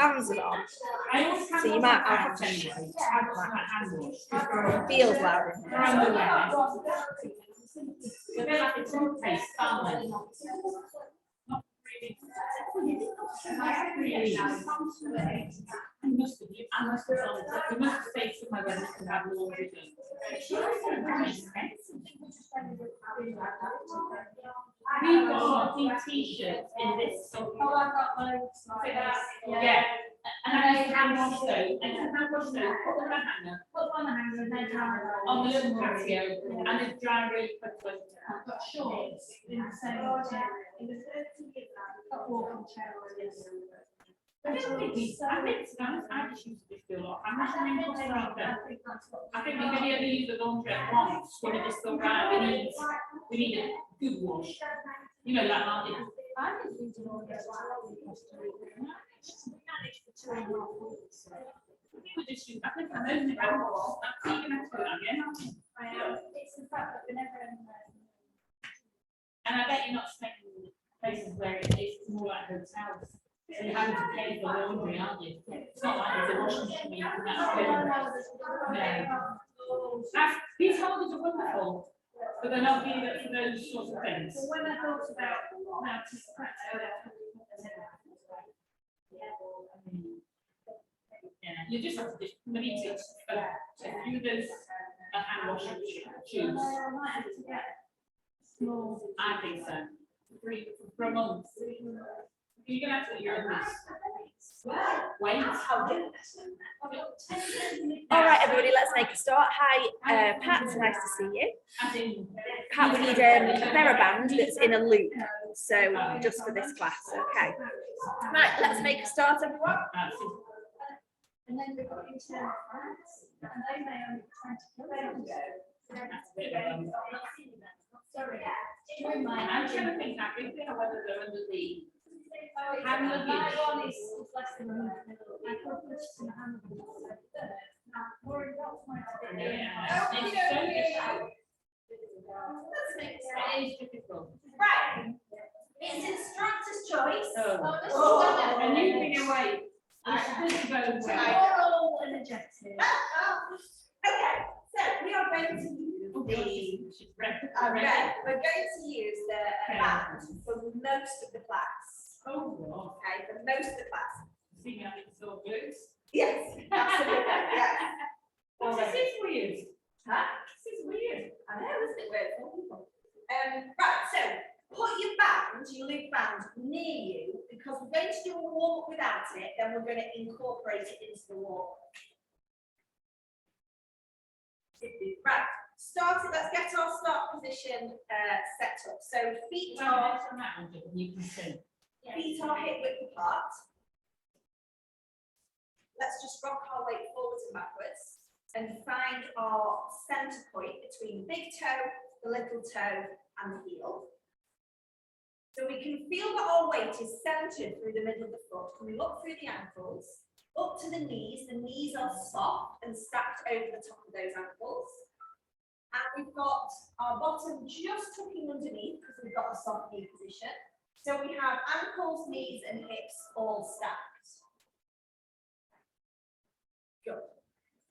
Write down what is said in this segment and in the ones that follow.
fans are on, I always so you might have to anyway. shout. I got that hand wash. It feels loud in here. Around the way. But they're like a toothpaste, aren't they? Not really. Not really. I must have, I must have done it. You must have stayed somewhere where you can have laundry done. We've got lots of t-shirts in this stuff. Oh, I've got loads. Yeah. And I used to hand wash those, and to hand wash those, put them on a hanger, Put one on the hanger and then dry. on the little patio, and it's dry really quickly. I've got shorts in the same chair. Got walking chair. I don't think we, I think, to be honest, I just used to do a lot. I'm not really good at that. I think we really only use the laundry at once, when it just go right, we need a good wash. You know, like, aren't it? I didn't use it all this while we used to read it. We managed for 2.5 weeks. We just use, I think, I don't think I was, that's even after that again, aren't you? It's the fact that we never And I bet you're not spending places where it's more like hotels. So you're having to pay for laundry, aren't you? It's not like there's a washing machine. You can actually. These holidays are wonderful, but they're not needed for those sorts of things. So when I thought about how to practice Yeah, you just have to just need to do those hand washing tubes. I might have to get small. I think so. For a month. You're gonna have to your this. Wait. All right, everybody, let's make a start. Hi, Pat, it's nice to see you. As in, Pat, we need a TheraBand that's in a loop, so just for this class, okay. Right, let's make a start, everyone. And then we've got internal France, and they may only 20 kilograms. Sorry. I'm trying to think now, whether they're under the. Hand luggage. My one is less than a minute. I could put it in the hand luggage. Lauren, what's mine to be? It is difficult. Right. It's instructor's choice. Oh. And you've been away. Oral energetic. Okay, so we are going to use we're going to use the band for most of the class. Oh, Okay, for most of the class. see, I think it's all good. Yes, absolutely. Yes. Oh, this is weird. Huh? This is weird. I know, isn't it weird? For people. Right, so put your band, your loop band near you, because we're going to do a warm up without it, then we're going to incorporate it into the warm up. Right, let's get our start position set up. So feet are You can see. feet are hip width apart. Let's just rock our weight forwards and backwards and find our center point between the big toe, the little toe, and the heel. So we can feel that our weight is centered through the middle of the foot. Can we look through the ankles, up to the knees? The knees are soft and stacked over the top of those ankles. And we've got our bottom just tucking underneath because we've got a soft knee position. So we have ankles, knees, and hips all stacked. Good.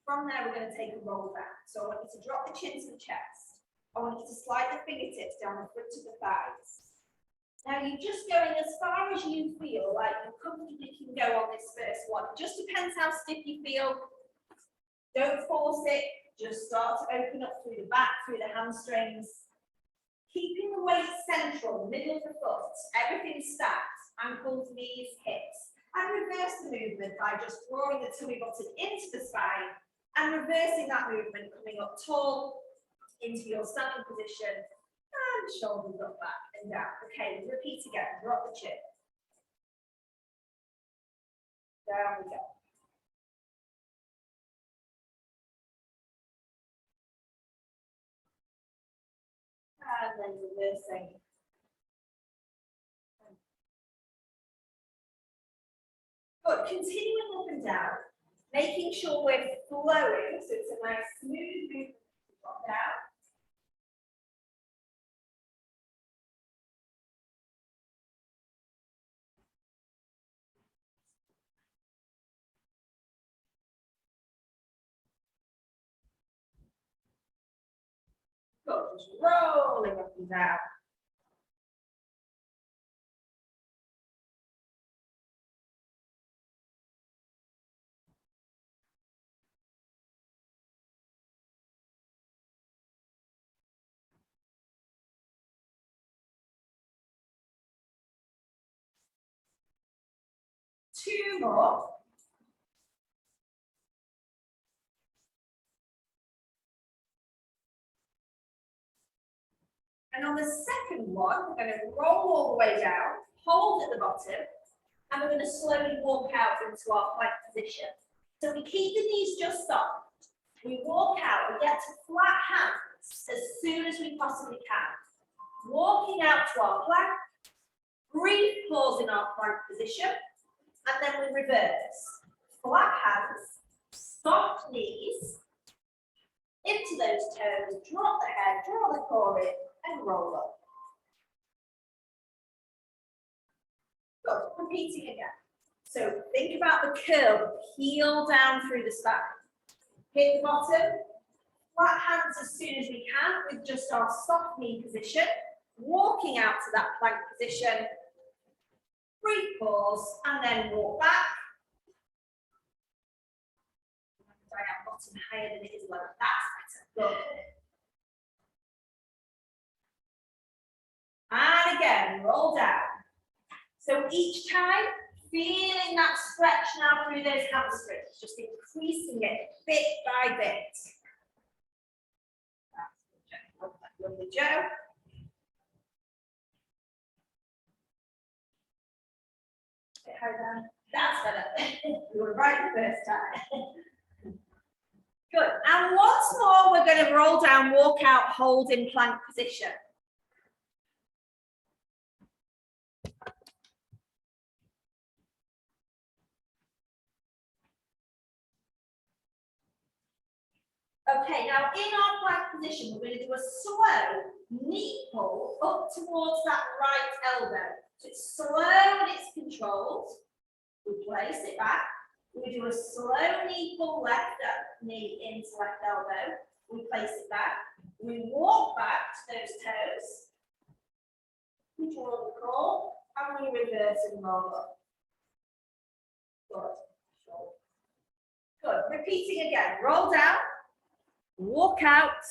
From there, we're going to take a roll back. So I want you to drop the chin to the chest. I want you to slide the fingertips down the front of the thighs. Now you're just going as far as you feel like you comfortably can go on this first one. It just depends how stiff you feel. Don't force it. Just start to open up through the back, through the hamstrings. Keeping the weight central, middle of the foot, everything stacked, ankles, knees, hips. And reverse the movement by just drawing the tummy button into the spine and reversing that movement, coming up tall into your standing position. And shoulders up, back and down. Okay, repeat again. Drop the chin. Down we go. And then reversing. Good. Continuing up and down, making sure we're flowing, so it's a nice smooth movement to drop down. Just rolling up and down. Two more. And on the second one, we're going to roll all the way down, hold at the bottom, and we're going to slowly walk out into our plank position. So we keep the knees just soft. We walk out, we get to flat hands as soon as we possibly can. Walking out to our plank, brief pause in our plank position, and then we reverse. Flat hands, soft knees, into those toes, drop the head, draw the core in, and roll up. Good, repeating again. So think about the curl, heel down through the spine. Hit the bottom, flat hands as soon as we can with just our soft knee position, walking out to that plank position, brief pause, and then walk back. Drag our bottom higher than it is low. That's better. Good. And again, roll down. So each time, feeling that stretch now through those hamstrings, just increasing it bit by bit. That's lovely, Joe. That's better. You were right the first time. Good. And once more, we're going to roll down, walk out, hold in plank position. Okay, now in our plank position, we're going to do a slow knee pull up towards that right elbow. So it's slow and it's controlled. We place it back. We do a slow knee pull left knee into left elbow. We place it back. We walk back to those toes. We draw the core and we reverse and roll up. Good. Good. Repeating again. Roll down. Walk out.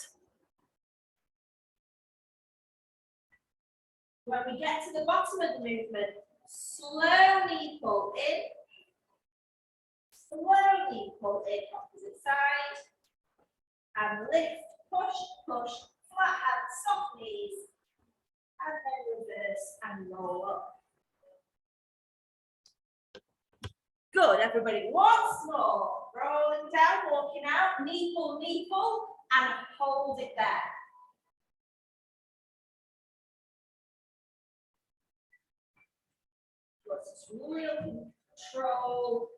When we get to the bottom of the movement, slowly pull in. Slowly pull in opposite side. And lift, push, push, flat hands, soft knees. And then reverse and roll up. Good, everybody. Once more. Rolling down, walking out, knee pull, and hold it there. Just real control.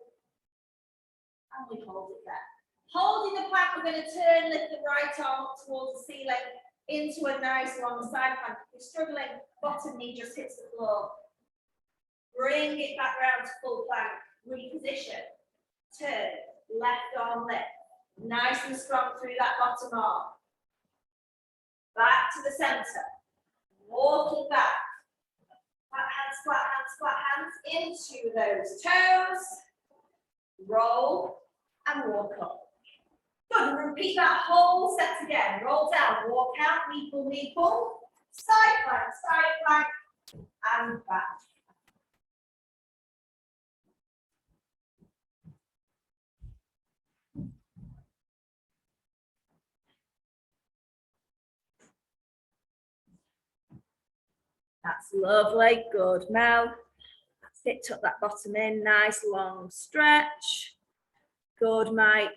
And we hold it there. Holding the plank, we're going to turn, lift the right arm up towards the ceiling into a nice long side plank. If you're struggling, bottom knee just hits the floor. Bring it back round to full plank. Reposition. Turn. Left arm lift. Nice and strong through that bottom arm. Back to the center. Walking back. Flat hands into those toes. Roll and walk up. Good. And repeat that whole set again. Roll down, walk out, knee pull. Side plank, and back. That's lovely. Good, Mel. That's it. Tuck that bottom in. Nice long stretch. Good, Mike.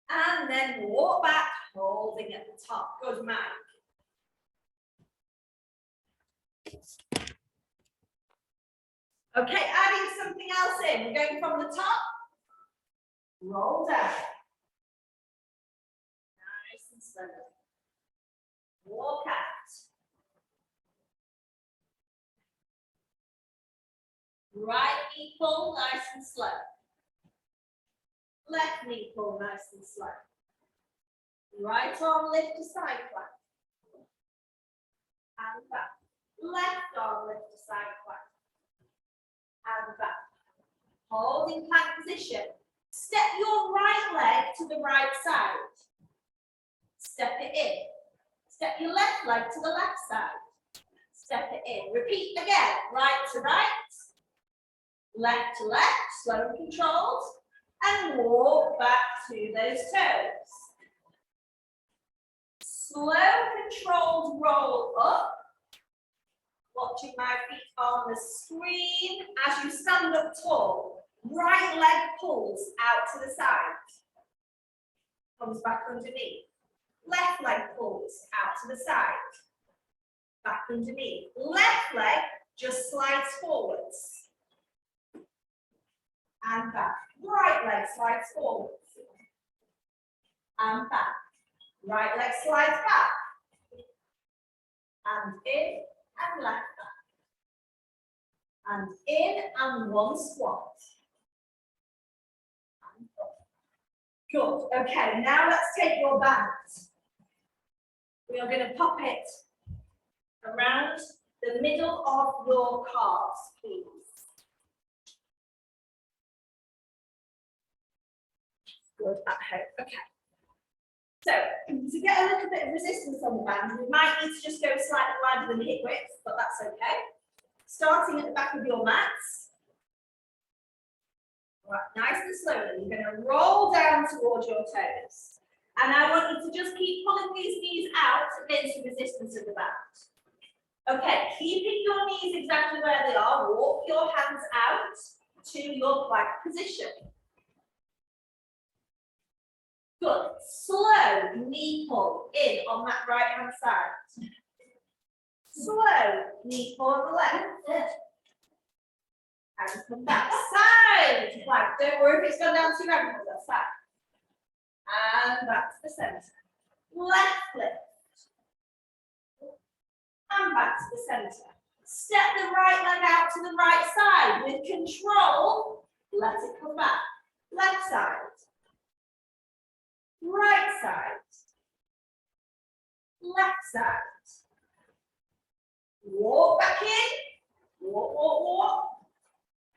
And then walk back, holding at the top. Good, Mike. Okay, adding something else in. We're going from the top. Roll down. Nice and slow. Walk out. Right knee pull, nice and slow. Left knee pull, nice and slow. Right arm lift to side plank. And back. Left arm lift to side plank. And back. Holding plank position. Step your right leg to the right side. Step it in. Step your left leg to the left side. Step it in. Repeat again. Right to right. Left to left. Slow and controlled. And walk back to those toes. Slow controlled roll up. Watching my feet on the screen. As you stand up tall, right leg pulls out to the side. Comes back underneath. Left leg pulls out to the side. Back underneath. Left leg just slides forwards. And back. Right leg slides forwards. And back. Right leg slides back. And in and left back. And in and one squat. And up. Good. Okay, now let's take your band. We are going to pop it around the middle of your calves, please. Good at home. Okay. So, to get a little bit of resistance on the band, we might need to just go slightly wider than hip width, but that's okay. Starting at the back of your mats. Right, nice and slowly, you're going to roll down towards your toes. And I want you to just keep pulling these knees out against the resistance of the band. Okay, keeping your knees exactly where they are, walk your hands out to your plank position. Good. Slow knee pull in on that right hand side. Slow knee pull on the left. And come back. Side plank. Don't worry if it's gone down to your ankle. That's fine. And back to the centre. Left lift. And back to the centre. Step the right leg out to the right side. With control, let it come back. Left side. Right side. Left side. Walk back in. Walk, walk, walk.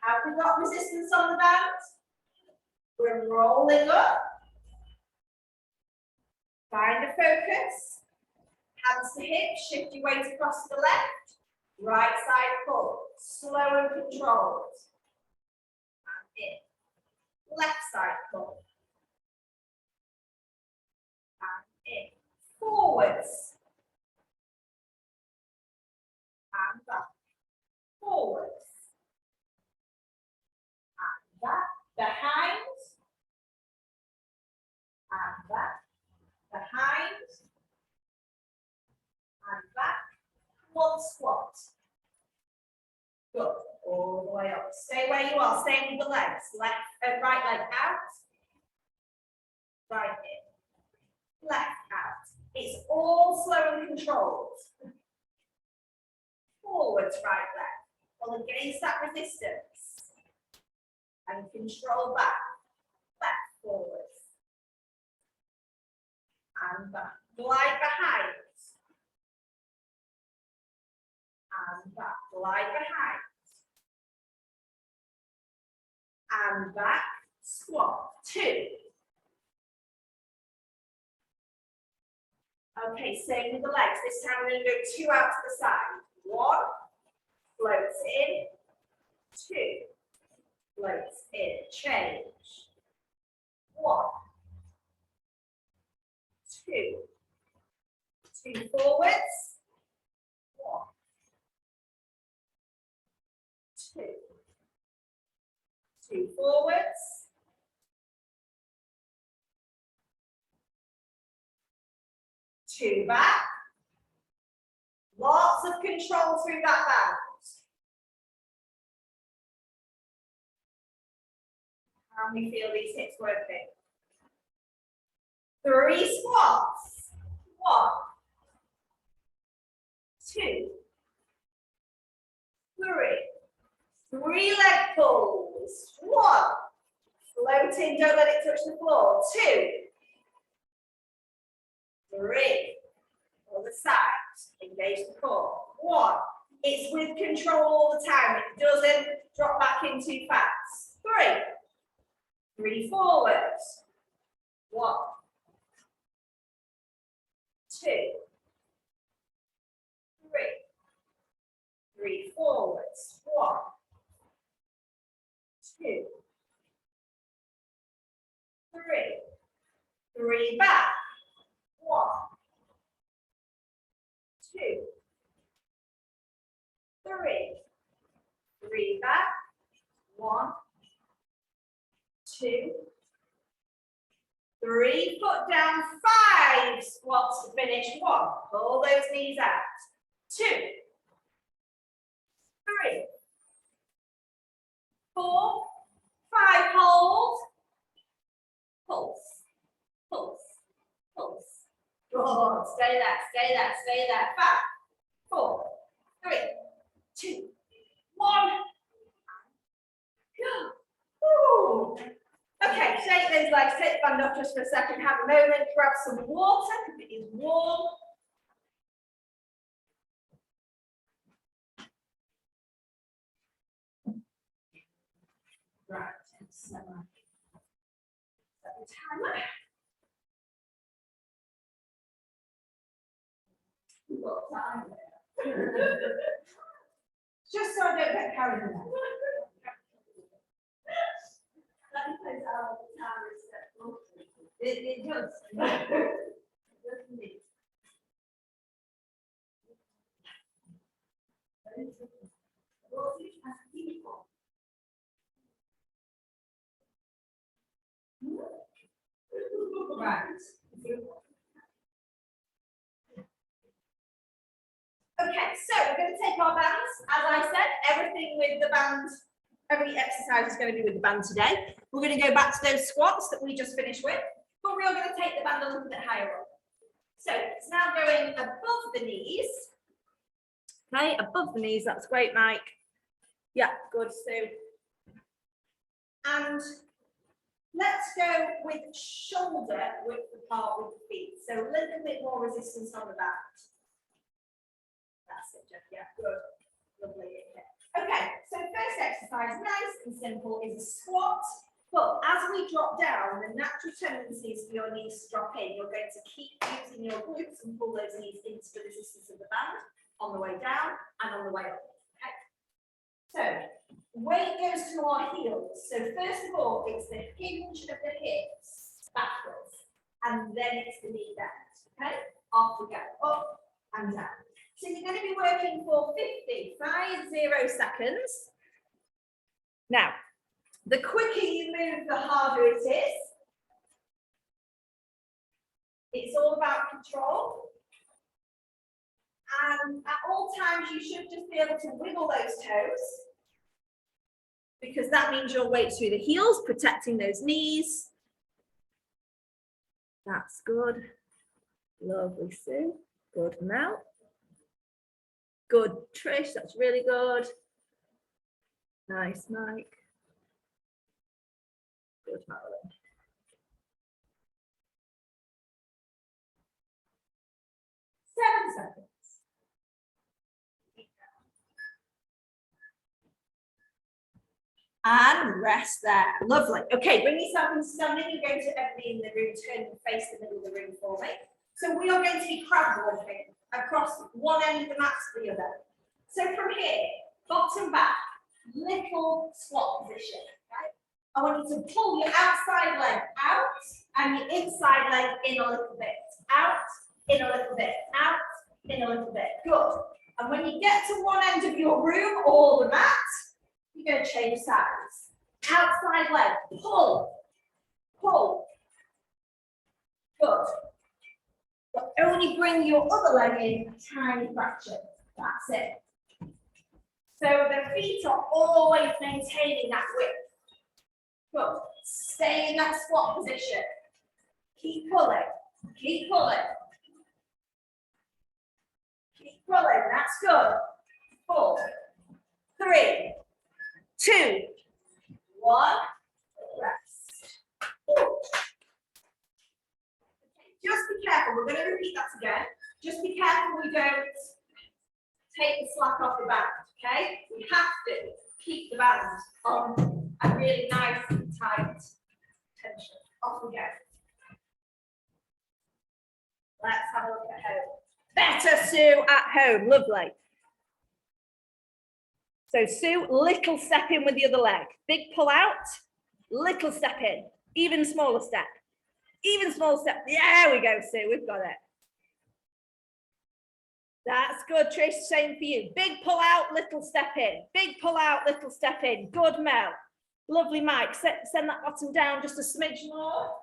Have we got resistance on the band? We're rolling up. Find a focus. Hands to hips, shift your weight across to the left. Right side pull. Slow and controlled. And in. Left side pull. And in. Forwards. And back. Forwards. And back. Behind. And back. Behind. And back. One squat. Good. All the way up. Stay where you are. Stay with the legs. Right leg out. Right in. Left out. It's all slow and controlled. Forwards, right leg. Pull against that resistance. And control back. Left, forwards. And back. Glide behind. And back. Glide behind. And back. Squat. 2. Okay, same with the legs. This time we're going to go 2 out to the side. 1. Floats in. 2. Floats in. Change. 1. 2. 2 forwards. 1. 2. 2 forwards. 2 back. Lots of control through that band. How many feel these hips working? 3 squats. 1, 2, 3. 3 leg pulls. 1. Floating, don't let it touch the floor. 2. 3. Other side, engage the core. 1. It's with control all the time. It doesn't drop back in too fast. 3. 3 forwards. 1. 2. 3. 3 forwards. 1. 2. 3. 3 back. 1. 2. 3. 3 back. 1. 2. 3. Foot down. 5 squats to finish. 1. Pull those knees out. 2. 3. 4. 5. Hold. Pulse. Pulse. Pulse. Good. Stay there. Stay there. Stay there. 5. 4. 3. 2. 1. Go. Woo. Okay, shake those legs, take the band off just for a second, have a moment, grab some water because it is warm. Right, set the timer. We've got time there. Just so I don't get carried away. It does. Doesn't it? Right. Okay, so we're going to take our bands. As I said, everything with the band, every exercise is going to be with the band today. We're going to go back to those squats that we just finished with, but we are going to take the band a little bit higher up. So it's now going above the knees. Okay, above the knees. That's great, Mike. Yeah, good, Sue. And let's go with shoulder width apart with the feet. So a little bit more resistance on the back. That's it, Jeff. Yeah, good. Lovely. Okay, so first exercise, nice and simple, is a squat. But as we drop down, the natural tendency is for your knees to drop in. You're going to keep using your glutes and pull those knees into the resistance of the band on the way down and on the way up. Okay. So weight goes to our heels. So first of all, it's the hinge of the hips backwards, and then it's the knee bend. Okay, off we go, up and down. So you're going to be working for 50 seconds. Now, the quicker you move, the harder it is. It's all about control. And at all times, you should just be able to wiggle those toes, because that means your weight's through the heels, protecting those knees. That's good. Lovely, Sue. Good, Mel. Good, Trish. That's really good. Nice, Mike. Good, Madeline. Seconds. And rest there. Lovely. Okay, bring yourself into standing. You're going to everybody in the room, turn and face the middle of the room for me. So we are going to be crab walking across one end of the mat to the other. So from here, bottom back, little squat position. Right? I want you to pull your outside leg out and your inside leg in a little bit. Out, in a little bit, out, in a little bit. Good. And when you get to one end of your room or the mat, you're going to change sides. Outside leg, pull, pull. Good. But only bring your other leg in a tiny fraction. That's it. So the feet are always maintaining that width. Good. Stay in that squat position. Keep pulling. Keep pulling. Keep pulling. That's good. 4, 3, 2, 1. Rest. Just be careful. we're going to repeat that again. Just be careful we don't take the slack off the band, okay? We have to keep the band on a really nice and tight tension. Off we go. Let's have a look at home. Better Sue at home, lovely. So Sue, little step in with the other leg. Big pull out, little step in, even smaller step. Even small step. There we go, Sue, we've got it. That's good, Trish, same for you. Big pull out, little step in. Big pull out, little step in. Good, Mel. Lovely, Mike. Send that bottom down just a smidge more.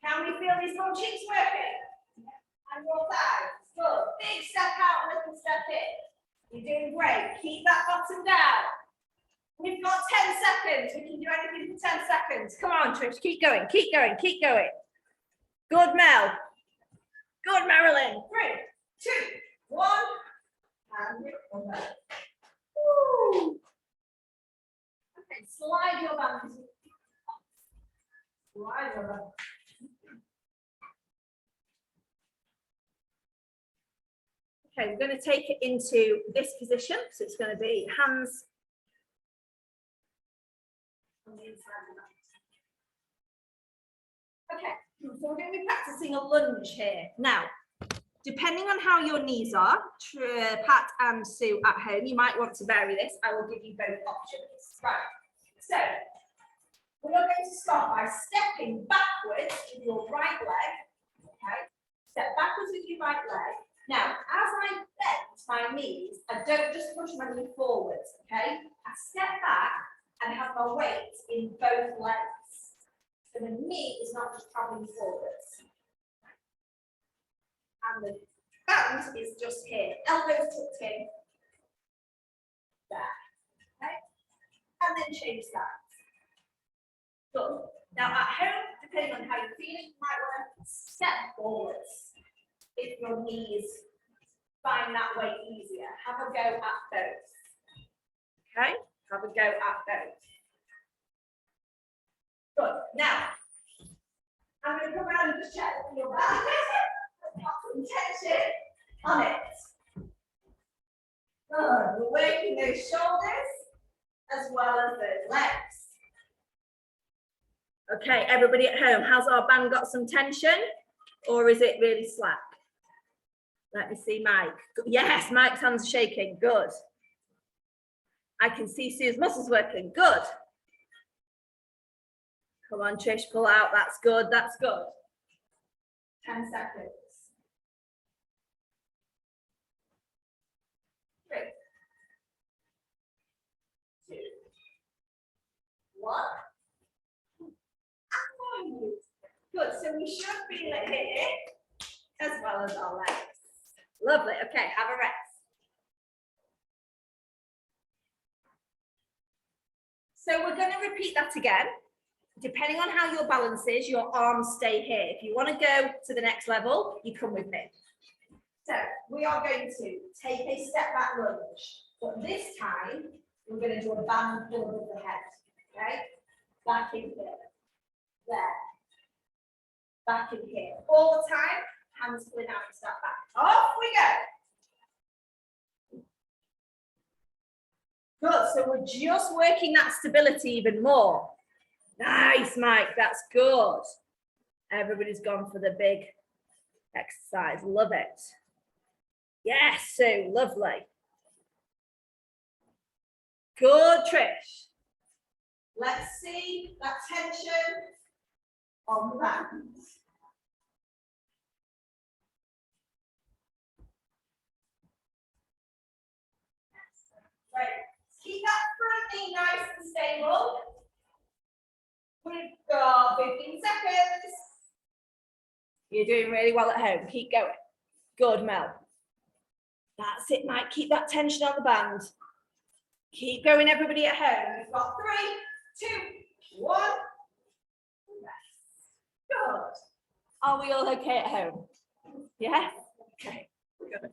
Can we feel these little cheeks working? And your thighs. Good. Big step out, little step in. You're doing great. Keep that bottom down. We've got 10 seconds. We can do anything for 10 seconds. Come on, Trish, keep going, keep going, keep going. Good, Mel. Good, Marilyn. 3, 2, 1. And recover. Woo. Okay, slide your band. Slide your band. Okay, we're going to take it into this position. So it's going to be hands on the inside of the mat. Okay, so we're going to be practicing a lunge here. Now, depending on how your knees are, Pat and Sue at home, you might want to vary this. I will give you both options. Right, so we are going to start by stepping backwards with your right leg. Okay, step backwards with your right leg. Now, as I bend my knees, I don't just push my knee forwards, okay? I step back and have my weight in both legs. So the knee is not just traveling forwards. And the band is just here. Elbows tucked in. There. Okay? And then change that. Good. Now at home, depending on how you're feeling, you might want to step forwards. If your knees find that way easier, have a go at both. Okay, have a go at both. Good. Now, I'm going to come around and just check your back. Got some tension on it. Good. We're working those shoulders as well as those legs. Okay, everybody at home, has our band got some tension or is it really slack? Let me see Mike. Yes, Mike's hands are shaking. Good. I can see Sue's muscles working. Good. Come on, Trish, pull out. That's good. That's good. 10 seconds. 3, 2, 1. Good. So we should feel it here as well as our legs. Lovely. Okay, have a rest. So we're going to repeat that again. Depending on how your balance is, your arms stay here. If you want to go to the next level, you come with me. So we are going to take a step back lunge, but this time we're going to do a band pull above the head. Okay, back in here, there, back in here, all the time. Hands pulling out and step back. Off we go. Good. So we're just working that stability even more. Nice, Mike. That's good. Everybody's gone for the big exercise. Love it. Yes, Sue. Lovely. Good, Trish. Let's see that tension on the band. Right. Keep that front knee nice and stable. We've got 15 seconds. You're doing really well at home. Keep going. Good, Mel. That's it, Mike. Keep that tension on the band. Keep going, everybody at home. We've got 3, 2, 1. Good. Are we all okay at home? Yes? Okay. Good.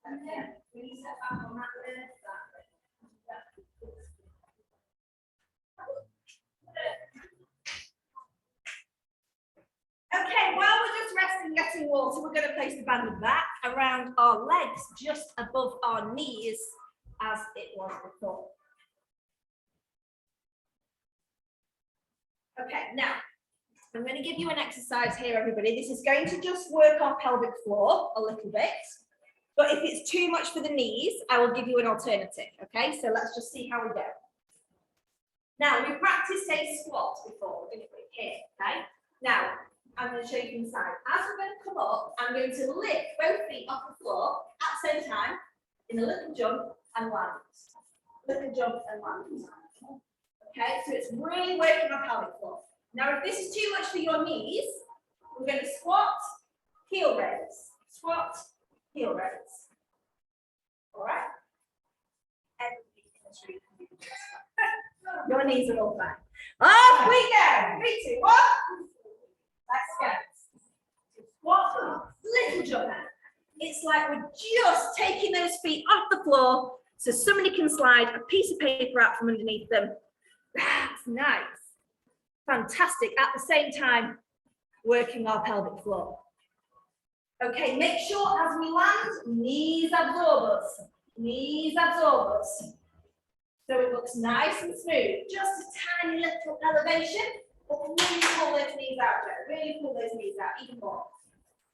And then when you step back on that leg, Okay, while we're just resting, getting water, we're going to place the band back around our legs, just above our knees, as it was before. Okay, now, I'm going to give you an exercise here, everybody. This is going to just work our pelvic floor a little bit. But if it's too much for the knees, I will give you an alternative, okay? So let's just see how we go. Now, we practiced a squat before, didn't we? Here, okay? Now, I'm going to show you from the side. As we're going to come up, I'm going to lift both feet off the floor at the same time in a little jump and land. Little jump and land. Okay, so it's really working our pelvic floor. Now, if this is too much for your knees, we're going to squat, heel raise. Squat, heel raise. All right? Everybody in this room can do this. Your knees are all fine. Off we go. 3, 2, 1. Let's go. Squat, little jump. It's like we're just taking those feet off the floor so somebody can slide a piece of paper out from underneath them. That's nice. Fantastic. At the same time, working our pelvic floor. Okay, make sure as we land, knees absorb us. Knees absorb us. So it looks nice and smooth. Just a tiny little elevation, but really pull those knees out, Joe. Really pull those knees out, even more.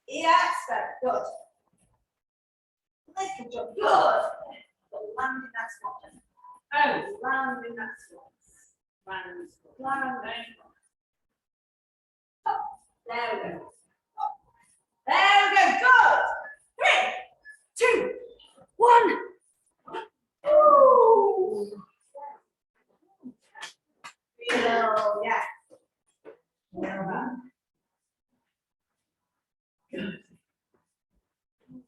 Yes, good. Little jump, good. But land in that squat. Oh, Land in that squat. land. Land. There we go. There we go. Good. 3, 2, 1. Ooh. Feel, yeah. Good.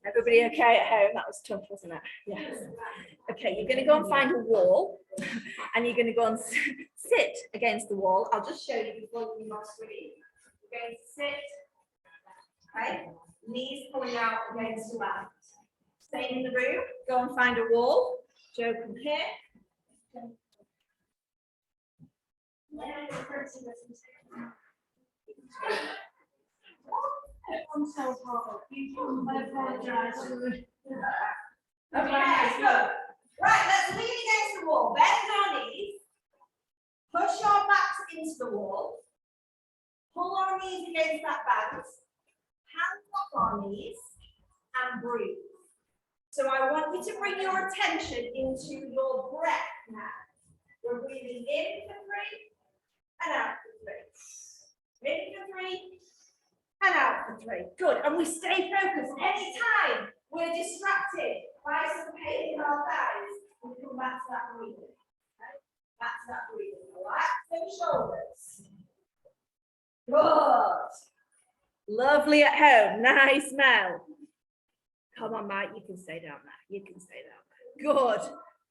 Everybody okay at home? That was tough, wasn't it? Yes. Okay, you're going to go and find a wall, and you're going to go and sit against the wall. I'll just show you before we move on screen. You're going to sit, okay? Knees pulling out against the mat. Staying in the room, go and find a wall. Joe, come here. I'm so hard. I apologize. Okay, good. Right, let's lean against the wall. Bend our knees. Push our backs into the wall. Pull our knees against that band. Hands off our knees and breathe. So I want you to bring your attention into your breath now. We're breathing in for 3 and out for 3. In for 3 and out for 3. Good. And we stay focused. Anytime we're distracted by some pain in our thighs, we come back to that breathing. Okay? Back to that breathing. Relax those shoulders. Good. Lovely at home. Nice, Mel. Come on, Mike. You can stay down there. You can stay down there. Good.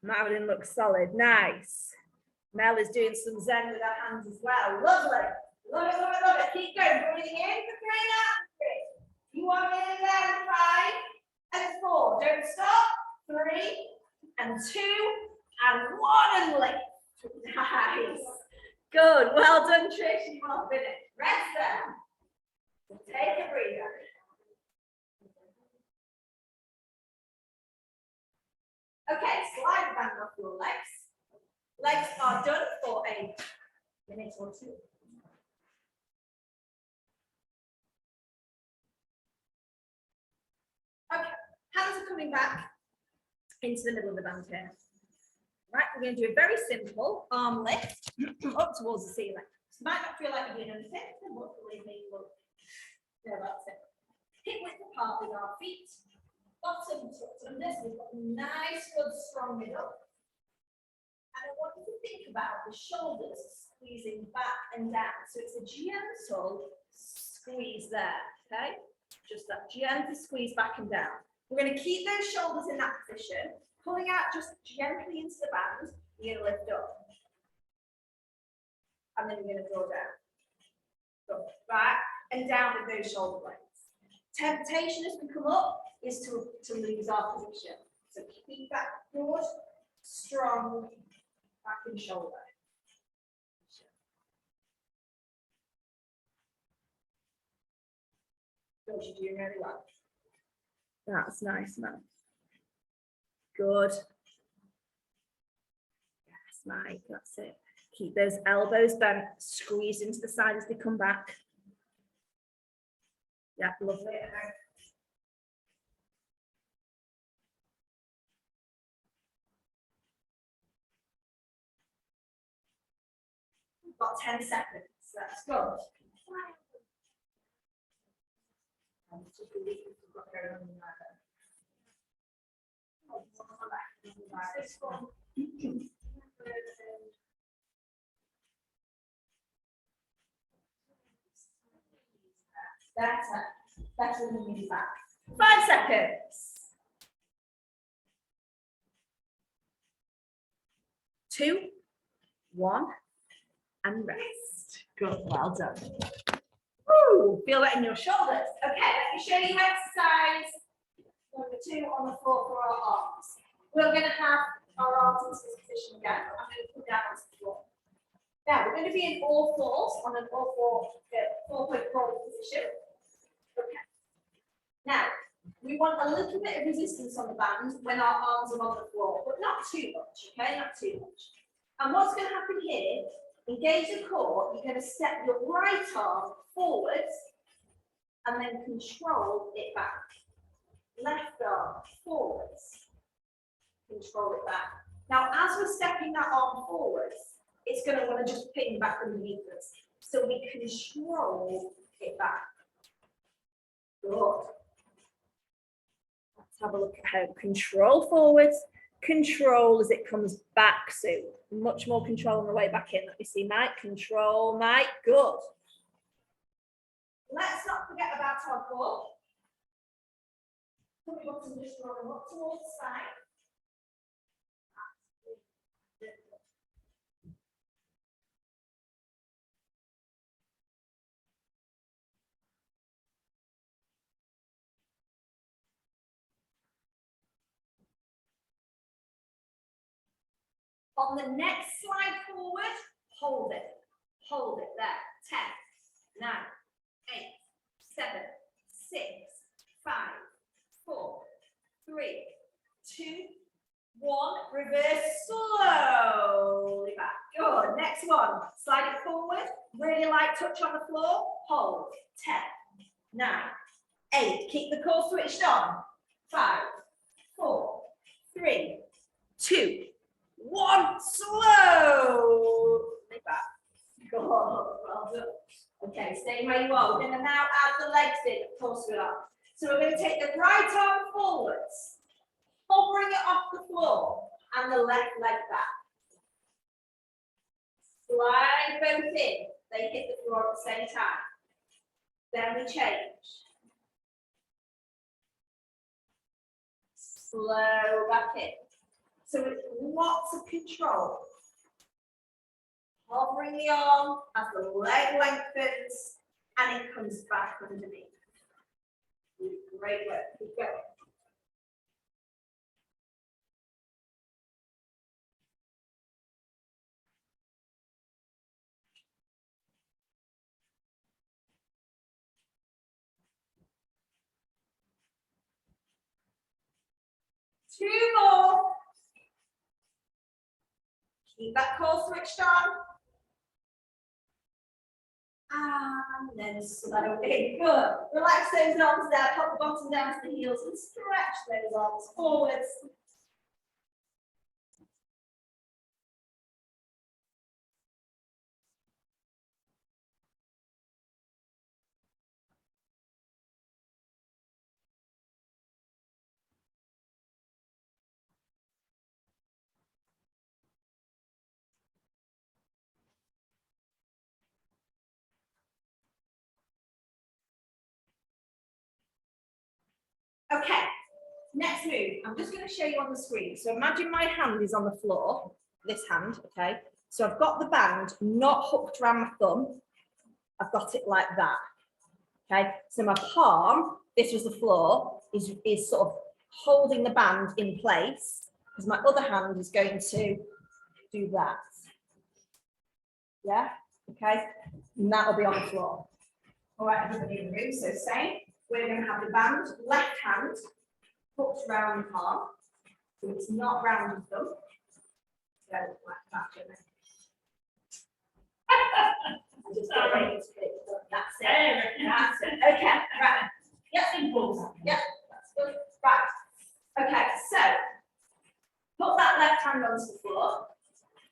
Marilyn looks solid. Nice. Mel is doing some zen with her hands as well. Lovely. Love it, love it, love it. Keep going. Breathing in for 3 and out for 3. You want in there in 5 and 4. Don't stop. 3 and 2 and 1 and lift. Nice. Good. Well done, Trish. You are finished. Rest there. Take a breather. Okay, slide the band off your legs. Legs are done for a minute or 2. Okay, hands are coming back into the middle of the band here. Right, we're going to do a very simple arm lift up towards the ceiling. Might not feel like you're doing anything, but believe me, look. Yeah, that's it. Hip width apart with our feet. Bottom tucked under, so we've got a nice, good, strong middle. And I want you to think about the shoulders squeezing back and down. So it's a gentle squeeze there, okay? Just that gentle squeeze back and down. We're going to keep those shoulders in that position, pulling out just gently into the band. You're going to lift up. And then you're going to draw down. Go back and down with those shoulder blades. Temptation as we come up is to lose our position. So keep that good, strong back and shoulder. Good, you're doing really well. That's nice, man. Good. Yes, Mike, that's it. Keep those elbows bent, squeeze into the side as they come back. Yeah, lovely. We've got 10 seconds. That's good. This one. Better than moving back. 5 seconds. 2, 1, and rest. Good, well done. Woo, feel that in your shoulders. Okay, let me show you exercise number 2 on the floor for our arms. We're going to have our arms into this position again. I'm going to put down onto the floor. Now, we're going to be in all fours on an all four-point crawl position. Okay. Now, we want a little bit of resistance on the band when our arms are on the floor, but not too much, okay? Not too much. And what's going to happen here, engage the core, you're going to step your right arm forwards and then control it back. Left arm forwards, control it back. Now, as we're stepping that arm forwards, it's going to want to just pin back underneath us. So we control it back. Good. Let's have a look at how control forwards, control as it comes back. So much more control on the way back in. Let me see, Mike. Control, Mike. Good. Let's not forget about our core. So we want to just roll up towards the side. On the next slide forward, hold it there. 10, 9, 8, 7, 6, 5, 4, 3, 2, 1. Reverse slowly back. Good. Next one. Slide it forward. Really light touch on the floor. Hold. 10, 9, 8. Keep the core switched on. 5, 4, 3, 2, 1. Slowly back. Good. Well done. Okay, stay where you are. We're going to now add the legs in. Of course we are. So we're going to take the right arm forwards, hovering it off the floor, and the left leg back. Slide both in. They hit the floor at the same time. Then we change. Slow back in. So it's lots of control. Hovering the arm as the leg lengthens and it comes back underneath. Great work. Keep going. Two more. Keep that core switched on. And then slow in. Good. Relax those arms there. Pop the bottom down to the heels and stretch those arms forwards. Okay, next move. I'm just going to show you on the screen. So imagine my hand is on the floor, this hand, okay? So I've got the band not hooked around my thumb. I've got it like that, okay? So my palm, this was the floor, is sort of holding the band in place, because my other hand is going to do that. Yeah, okay, and that'll be on the floor. All right, everybody in the room, so same. We're going to have the band, left hand, hooked round the palm, so it's not round the thumb. So like that, I just got ready to pick it up. That's it. That's it. Okay, right. Yep, simple. Yep, that's good. Right. Okay, so put that left hand onto the floor.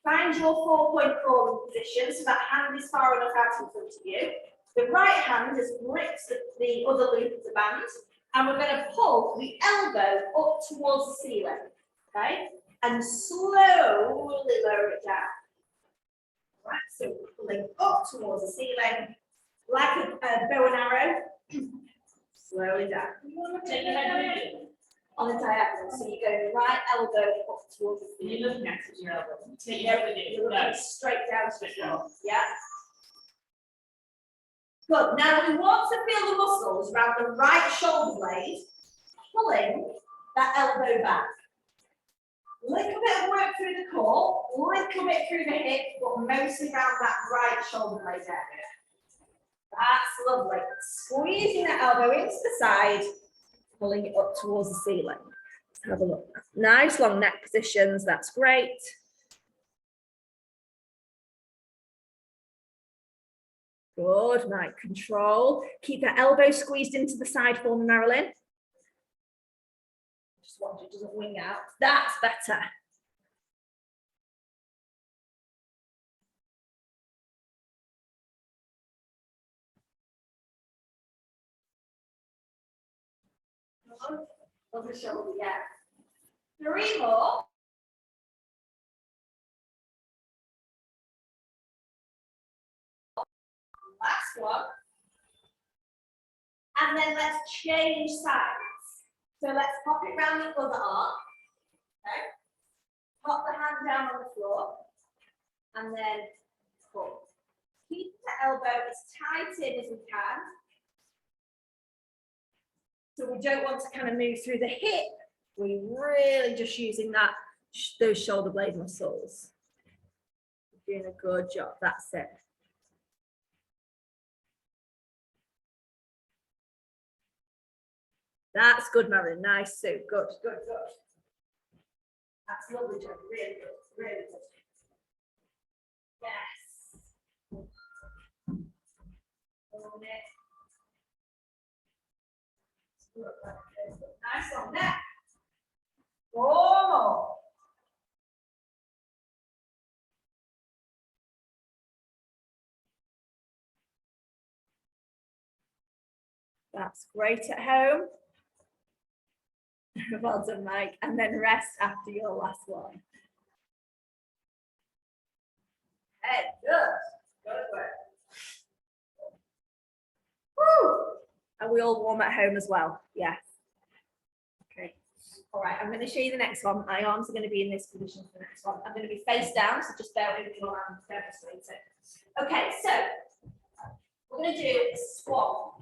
Find your 4-point crawling position so that hand is far enough out in front of you. The right hand has gripped the other loop of the band, and we're going to pull the elbow up towards the ceiling, okay? And slowly lower it down. Right, so we're pulling up towards the ceiling, like a bow and arrow, slowly down. Take your head with you. On the diagonal, so you go right elbow up towards the ceiling. You're looking at your elbow. Take your head with you. You're No. looking straight down to the floor. Yeah. Good. Now we want to feel the muscles around the right shoulder blade, pulling that elbow back. Little bit of work through the core, little bit through the hip, but mostly around that right shoulder blade area. That's lovely. Squeezing that elbow into the side, pulling it up towards the ceiling. Let's have a look. Nice long neck positions. That's great. Good, Mike, control. Keep that elbow squeezed into the side for me, Marilyn. Just watch it doesn't wing out. That's better. Over the shoulder, yeah. 3 more. Last one. And then let's change sides. So let's pop it round the other arm. Okay. Pop the hand down on the floor. And then pull. Keep the elbow as tight in as we can. So we don't want to kind of move through the hip. We're really just using that, those shoulder blade muscles. You're doing a good job. That's it. That's good, Marilyn. Nice, Sue. Good, good, good. That's lovely, Joe. Really good, really good. Yes. Hold it. Nice on that. 4 more. That's great at home. Well done, Mike. And then rest after your last one. Hey, good. Good work. Woo! Are we all warm at home as well? Yes. Okay. All right, I'm going to show you the next one. My arms are going to be in this position for the next one. I'm going to be face down, so just bear with me while I'm demonstrating. Okay, so we're going to do a squat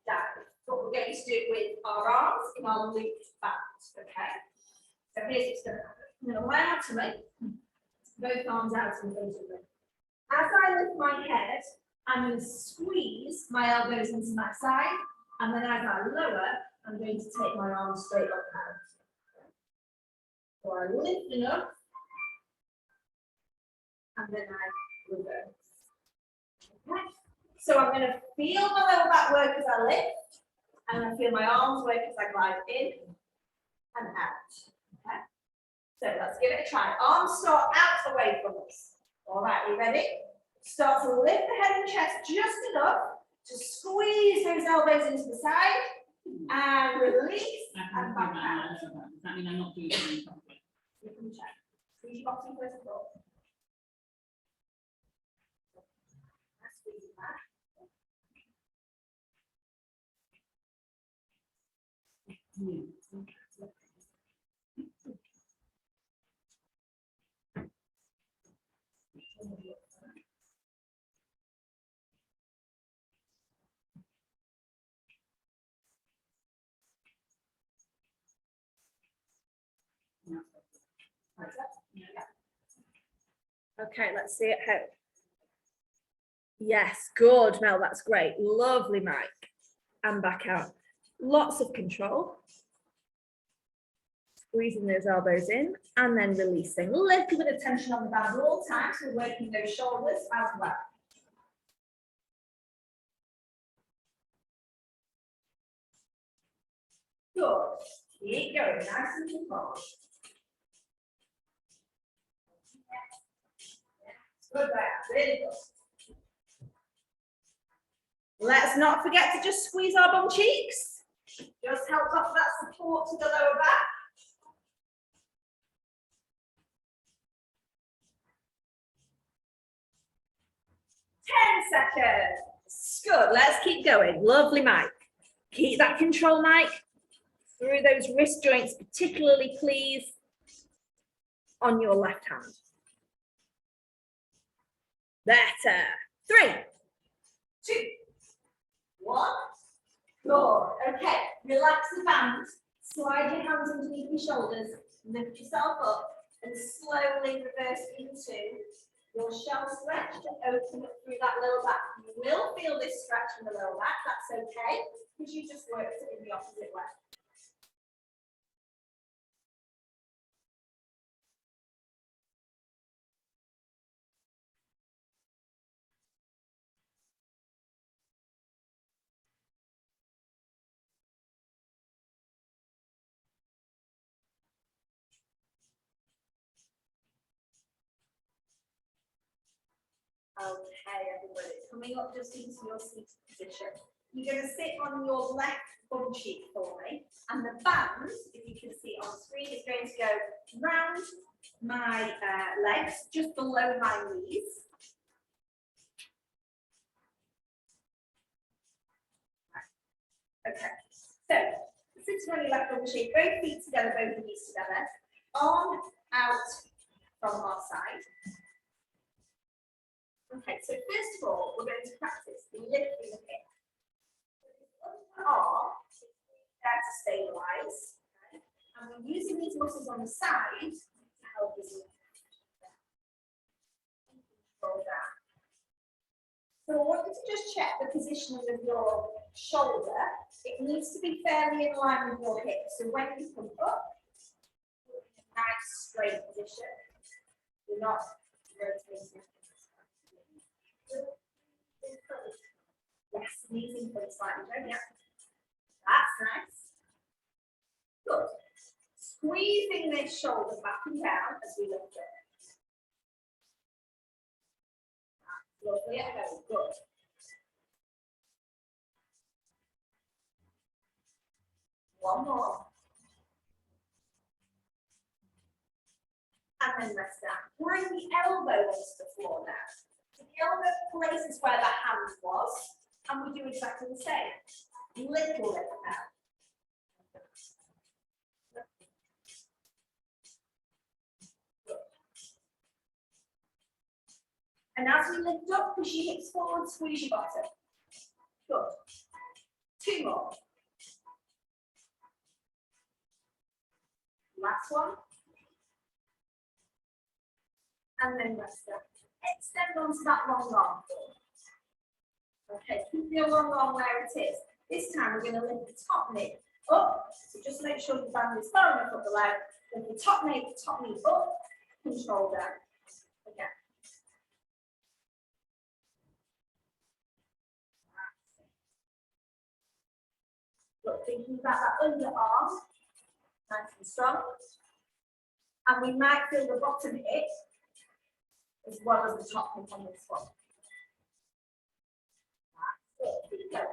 down, but we're going to do it with our arms in our looped band. Okay. So here's what's going to happen. I'm going to lie out to me, both arms out in front of me. As I lift my head, I'm going to squeeze my elbows into my side, and then as I lower, I'm going to take my arms straight up out. So I lift enough, and then I reverse. Okay. So I'm going to feel my lower back work as I lift, and I feel my arms work as I glide in and out. Okay. So let's give it a try. Arms start out away from us. All right, we ready? Start to lift the head and chest just enough to squeeze those elbows into the side and release and back out. Does that mean I'm not doing it properly? You can check. Squeeze your bottom first of all. Squeeze it back. Okay, let's see it home. Yes, good, Mel, that's great. Lovely, Mike. And back out. Lots of control. Squeezing those elbows in and then releasing. A little bit of tension on the band at all times. We're working those shoulders as well. Good. Keep going, nice and controlled. Good there, really good. Let's not forget to just squeeze our bum cheeks. Just help offer that support to the lower back. Seconds. Good. Let's keep going. Lovely, Mike. Keep that control, Mike. Through those wrist joints, particularly, please, on your left hand. Better. 3, 2, 1. Good. Okay. Relax the band. Slide your hands underneath your shoulders. Lift yourself up and slowly reverse into your shell stretch to open up through that lower back. You will feel this stretch in the lower back. That's okay, because you just worked it in the opposite way. Okay, everybody, coming up just into your seated position. You're going to sit on your left bum cheek for me, and the band, if you can see on screen, is going to go round my legs, just below my knees. Okay, so sitting on your left bum cheek, both feet together, both knees together, arm out from our side. Okay, so first of all, we're going to practice the lifting of hip. Arm there to stabilize, okay? And we're using these muscles on the side to help us lift. Control down. So I want you to just check the positioning of your shoulder. It needs to be fairly in line with your hip. So when you come up, you're in a nice straight position. You're not rotating. Yes, knees in front slightly, yeah. That's nice. Good. Squeezing this shoulder back and down as we lift it. Lovely at home. Good. One more. And then rest down. Bring the elbow onto the floor now. So the elbow places where the hand was, and we do exactly the same. Little lift now. And as we lift up, push your hips forward, squeeze your bottom. Good. 2 more. Last one. And then rest up. Extend onto that long arm. Okay, keep your long arm where it is. This time we're going to lift the top knee up. So just make sure the band is far enough up the leg. Lift the top knee up, control down. Again. Look, thinking about that underarm, nice and strong. And we might feel the bottom hip as well as the top hip on this one. That's it. Keep going.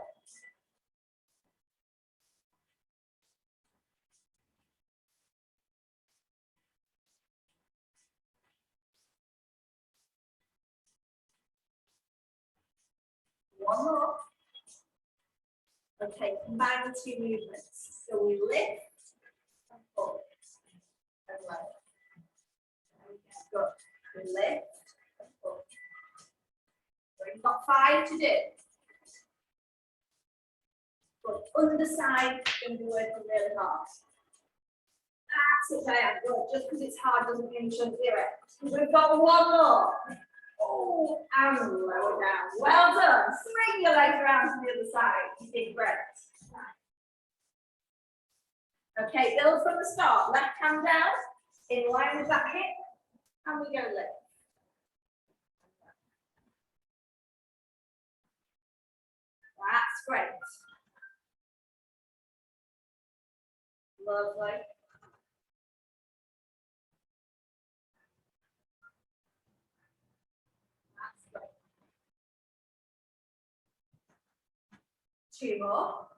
One more. Okay, combine the 2 movements. So we lift and pull and lower. Good. We lift and pull. So we've got 5 to do. Good. Underside, going to be working really hard. That's it, Diane. Good. Just because it's hard doesn't mean you shouldn't do it. We've got one more. Oh, and lower down. Well done. Swing your legs around to the other side. Deep breath. Okay, build from the start. Left hand down, in line with that hip, and we go lift. That's great. Lovely. That's great. Two more.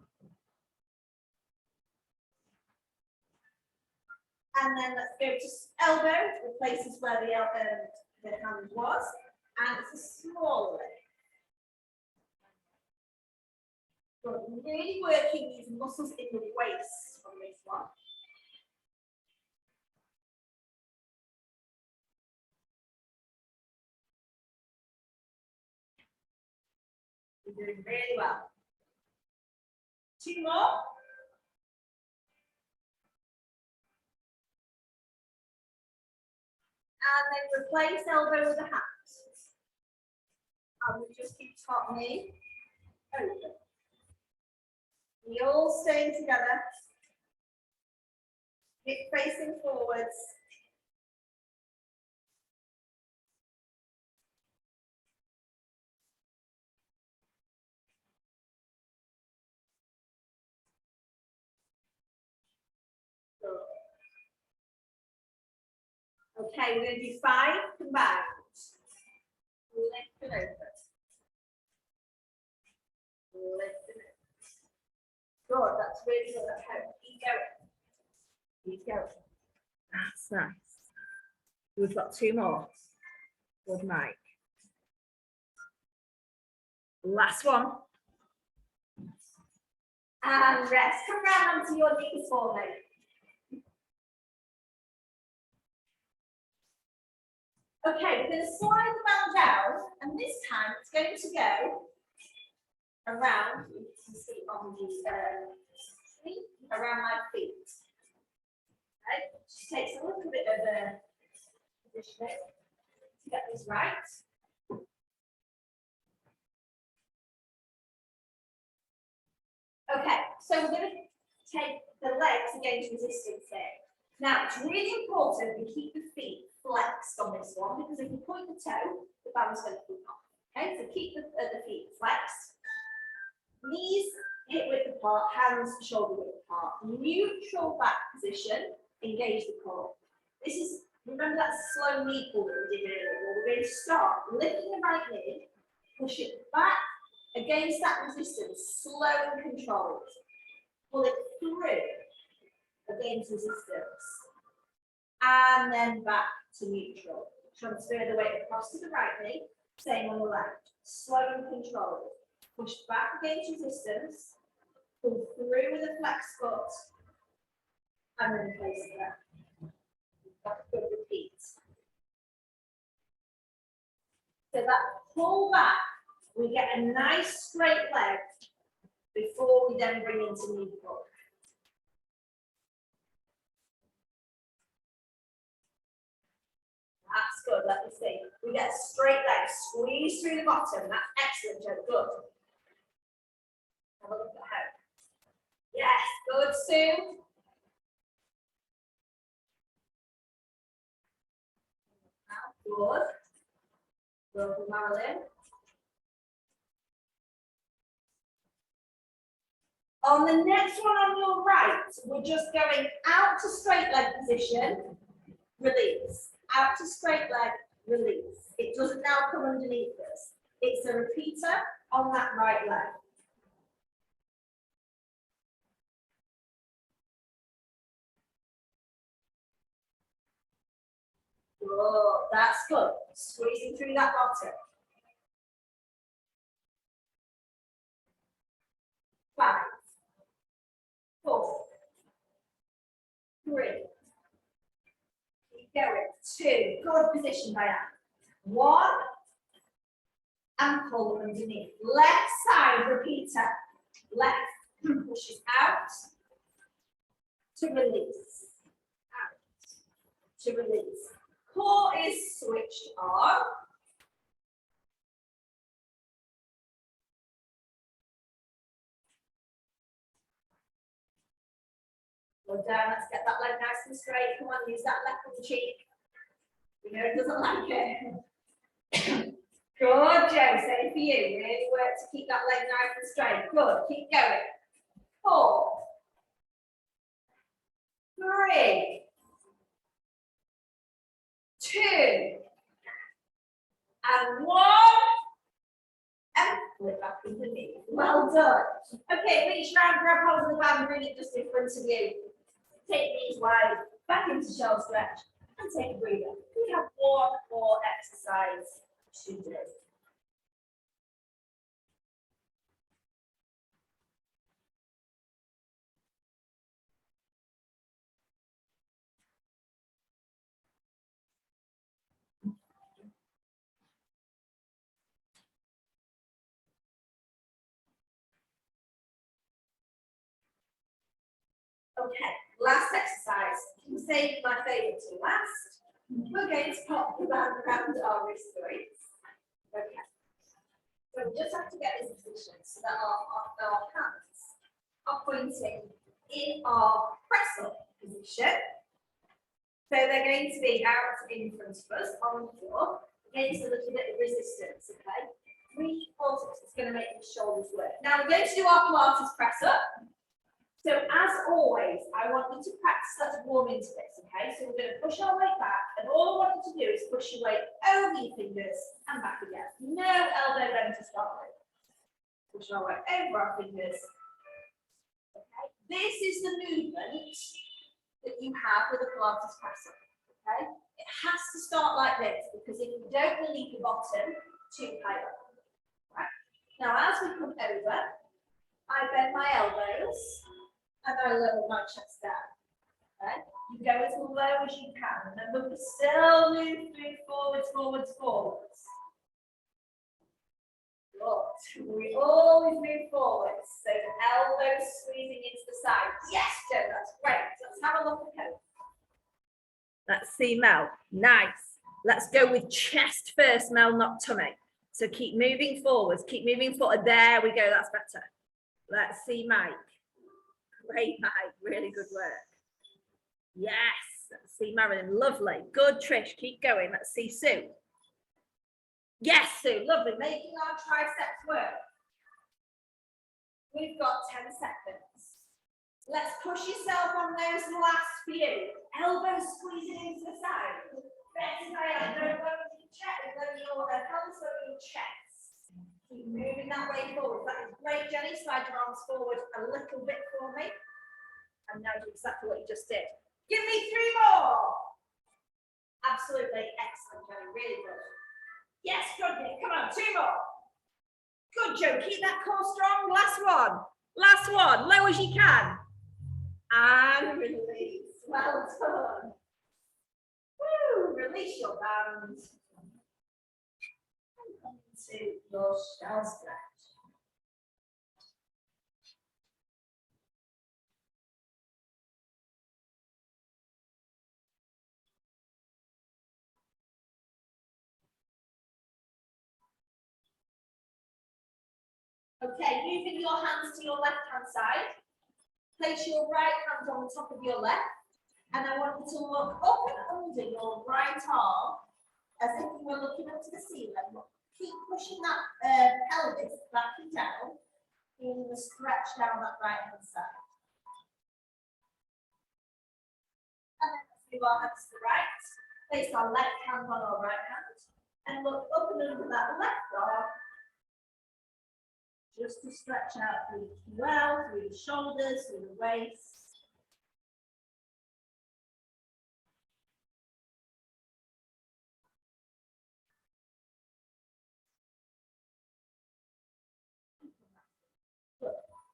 And then let's go to elbow, the places where the hand was, and it's a small leg. Good. Really working these muscles in the waist on this one. You're doing really well. Two more. And then replace elbow with a hand. And we just keep top knee open. We all staying together. Hip facing forwards. Good. Okay, we're going to do 5 combined. Lift and open. Lift and open. Good, that's really good at home. Keep going. Keep going. That's nice. We've got 2 more. Good, Mike. Last one. And rest. Come round onto your knees for me. Okay, we're going to slide the band down, and this time it's going to go around, you can see on the feet, around my feet. Okay, just takes a little bit of a positioning to get this right. Okay, so we're going to take the legs against resistance here. Now, it's really important we keep the feet flexed on this one, because if you point the toe, the band's going to come off. Okay, so keep the feet flexed. Knees hip width apart, hands shoulder width apart. Neutral back position, engage the core. This is, remember that slow knee pull that we did earlier? Well, we're going to start lifting the right knee, push it back against that resistance, slow and controlled. Pull it through against resistance. And then back to neutral. Transfer the weight across to the right knee, same on the left. Slow and controlled. Push back against resistance, pull through with a flex foot, and then place it there. That's a good repeat. So that pull back, we get a nice straight leg before we then bring into knee pull. That's good, let me see. We get straight legs, squeeze through the bottom. That's excellent, Joe, good. Have a look at her. Yes, good, Sue. Good. Good, Marilyn. On the next one on your right, we're just going out to straight leg position, release. Out to straight leg, release. It doesn't now come underneath us. It's a repeater on that right leg. Good, that's good. Squeezing through that bottom. 5, 4, 3. Keep going. 2. Good position, Diane. 1. And pull underneath. Left side repeater. Left pushes out to release. to release. Core is switched on. Go down, let's get that leg nice and straight. Come on, use that left little cheek. We know it doesn't like it. Good, Joe, same for you. Really work to keep that leg nice and straight. Good, keep going. 4, 3, 2, and 1. And flip back into the knee. Well done. Okay, reach round, grab hold of the band, bring it just in front of you. Take knees wide, back into shoulder stretch, and take a breather. We have one more exercise to do. Okay, last exercise. I'm saving my favourite to last. We're going to pop the band around our wrist joints. Okay. So we just have to get this position so that our hands are pointing in our press up position. So they're going to be out in front of us on the floor against a little bit of resistance. Okay. 3, 4, 6 is going to make the shoulders work. Now we're going to do our Pilates press up. So as always, I want you to practice that warm into this, okay? So we're going to push our weight back, and all I want you to do is push your weight over your fingers and back again. No elbow bend to start with. Push our weight over our fingers. Okay? This is the movement that you have with a Pilates press up, okay? It has to start like this, because if you don't relieve the bottom, too high up. Right? Now, as we come over, I bend my elbows. And I lower my chest down. Okay? You go as low as you can. Remember, we still move forwards, forwards, forwards. Good. We always move forwards. So the elbows squeezing into the side. Yes, Joe, that's great. Let's have a look at it. Let's see, Mel. Nice. Let's go with chest first, Mel, not tummy. So keep moving forwards. Keep moving forward. There we go. That's better. Let's see, Mike. Great, Mike. Really good work. Yes. Let's see, Marilyn. Lovely. Good, Trish. Keep going. Let's see, Sue. Yes, Sue. Lovely. Making our triceps work. We've got 10 seconds. Let's push yourself on those last few. Elbows squeezing into the side. Best by elbow, over your chest, over your hands over your chest. Keep moving that way forward. That is great, Jenny. Slide your arms forward a little bit for me. And now do exactly what you just did. Give me 3 more. Absolutely excellent, Jenny. Really good. Yes, good. Come on, 2 more. Good, Joe. Keep that core strong. Last one. Last one. Low as you can. And release. Well done. Woo. Release your band. And come into your shell stretch. Okay, moving your hands to your left-hand side. Place your right hand on the top of your left. And I want you to look up and under your right arm as if you were looking up to the ceiling. Keep pushing that pelvis back and down, feeling the stretch down that right-hand side. And then let's move our hands to the right. Place our left hand on our right hand. And look up and under that left arm. Just to stretch out through the shoulders, through the waist.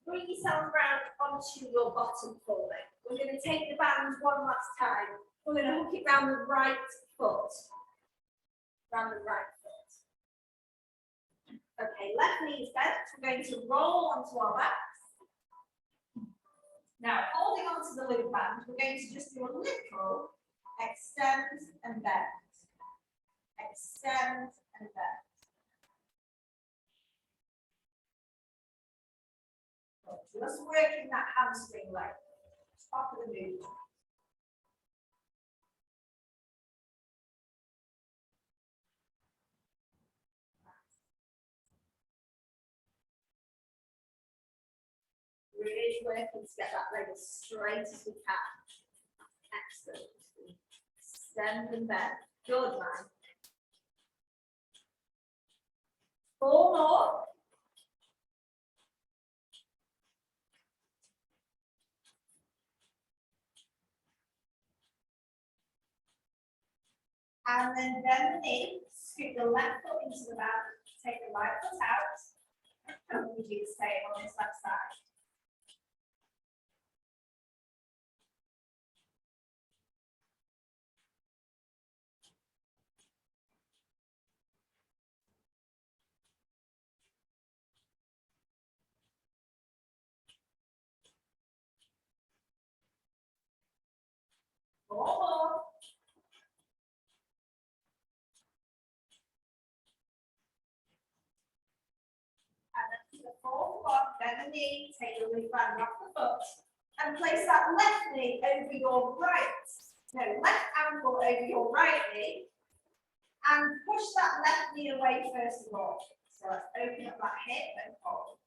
Bring yourself round onto your bottom for me. We're going to take the band one last time. We're going to hook it round the right foot. Round the right foot. Okay, left knee is bent. We're going to roll onto our backs. Now, holding onto the loop band, we're going to just do a little Extend and bend. Extend and bend. Just working that hamstring leg. Top of the movement. Really working to get that leg as straight as we can. Excellent. Extend and bend. Good, man. 4 more. And then bend the knee, scoot the left foot into the mat, take the right foot out, and we do the same on this left side. Four more. And then to the fourth one, bend the knee, take the leaf band off the foot, and place that left knee over your left ankle over your right knee, and push that left knee away first of all. So let's open up that hip and hold.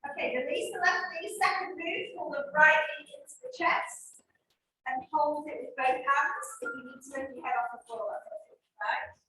Okay, release the left knee, second move, pull the right knee into the chest, and hold it with both hands. If you need to lift your head off the floor, that's okay, right?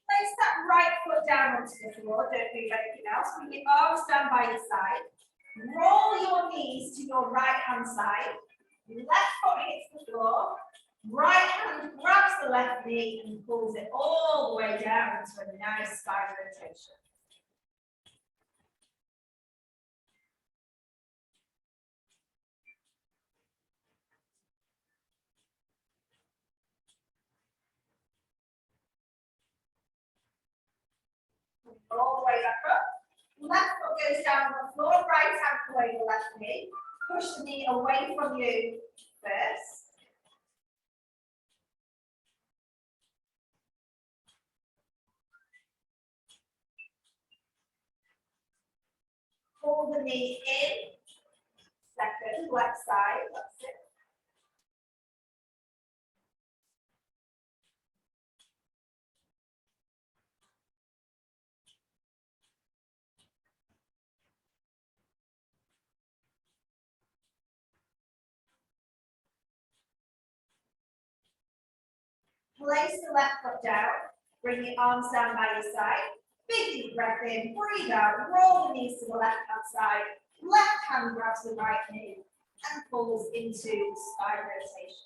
Place that right foot down onto the floor, don't move anything else. Bring your arms down by your side. Roll your knees to your right hand side. Left foot hits the floor. Right hand grabs the left knee and pulls it all the way down into a nice spine rotation. All the way back up. Left foot goes down on the floor, right ankle over left knee. Push the knee away from you first. Pull the knee in. Second, left side, that's it. Place the left foot down, bring your arms down by your side. Big deep breath in, breathe out, roll the knees to the left hand side. Left hand grabs the right knee and pulls into spine rotation.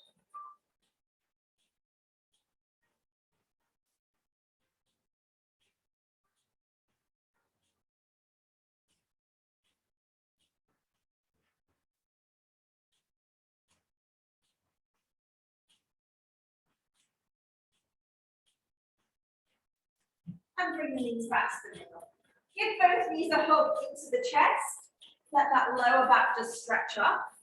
And bring the knees back to the middle. Give both knees a hug into the chest. Let that lower back just stretch up.